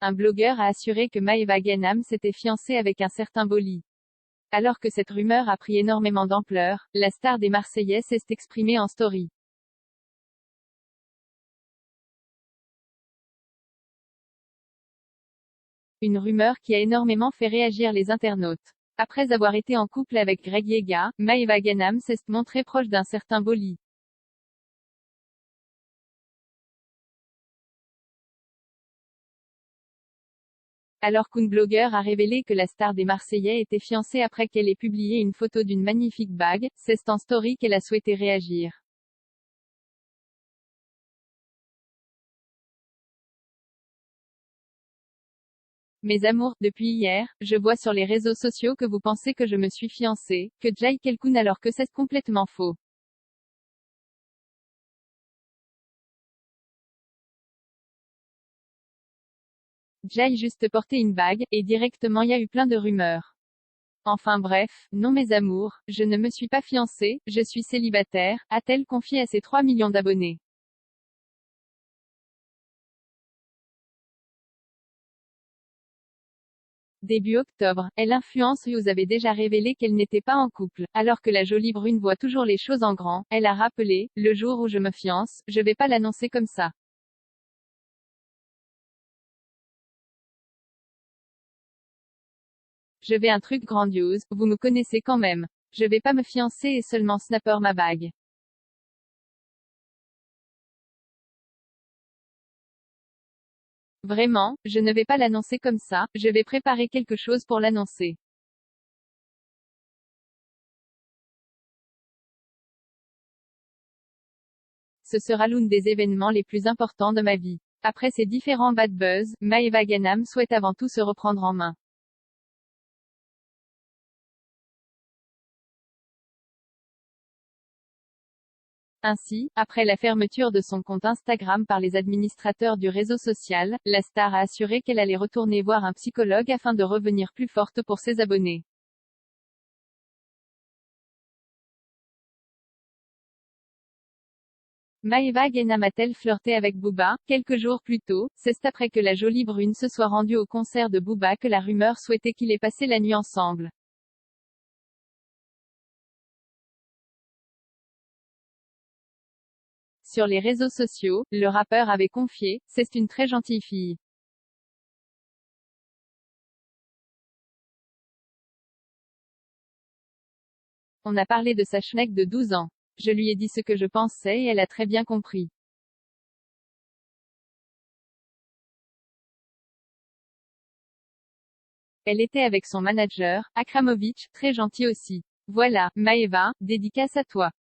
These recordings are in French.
un blogueur a assuré que Maeva Ganam s'était fiancée avec un certain Boly. Alors que cette rumeur a pris énormément d'ampleur, la star des Marseillais s'est exprimée en story. Une rumeur qui a énormément fait réagir les internautes. Après avoir été en couple avec Greg Yega, Maeva Ganam s'est montrée proche d'un certain Boly. Alors qu'une blogueur a révélé que la star des Marseillais était fiancée après qu'elle ait publié une photo d'une magnifique bague, c'est en story qu'elle a souhaité réagir. Mes amours, depuis hier, je vois sur les réseaux sociaux que vous pensez que je me suis fiancée, que Jai quelqu'un alors que c'est complètement faux. Jai juste porté une bague, et directement y a eu plein de rumeurs. Enfin bref, non mes amours, je ne me suis pas fiancée, je suis célibataire, a-t-elle confié à ses 3 millions d'abonnés. Début octobre, l'influenceuse avait déjà révélé qu'elle n'était pas en couple. Alors que la jolie brune voit toujours les choses en grand, elle a rappelé, le jour où je me fiance, je vais pas l'annoncer comme ça. Je vais un truc grandiose, vous me connaissez quand même. Je vais pas me fiancer et seulement snapper ma bague. Vraiment, je ne vais pas l'annoncer comme ça, je vais préparer quelque chose pour l'annoncer. Ce sera l'une des événements les plus importants de ma vie. Après ces différents bad buzz, Maeva Ganam souhaite avant tout se reprendre en main. Ainsi, après la fermeture de son compte Instagram par les administrateurs du réseau social, la star a assuré qu'elle allait retourner voir un psychologue afin de revenir plus forte pour ses abonnés. Maeva Ganam a-t-elle flirté avec Booba? Quelques jours plus tôt, c'est après que la jolie brune se soit rendue au concert de Booba que la rumeur souhaitait qu'ils aient passé la nuit ensemble. Sur les réseaux sociaux, le rappeur avait confié, c'est une très gentille fille. On a parlé de sa schneck de 12 ans. Je lui ai dit ce que je pensais et elle a très bien compris. Elle était avec son manager, Akramovitch, très gentil aussi. Voilà, Maeva, dédicace à toi.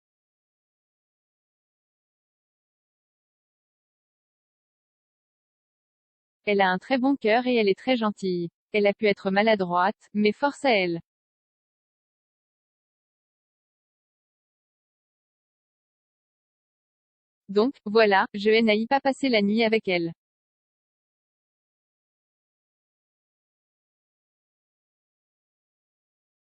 Elle a un très bon cœur et elle est très gentille. Elle a pu être maladroite, mais force à elle. Donc, voilà, je n'aille pas passer la nuit avec elle.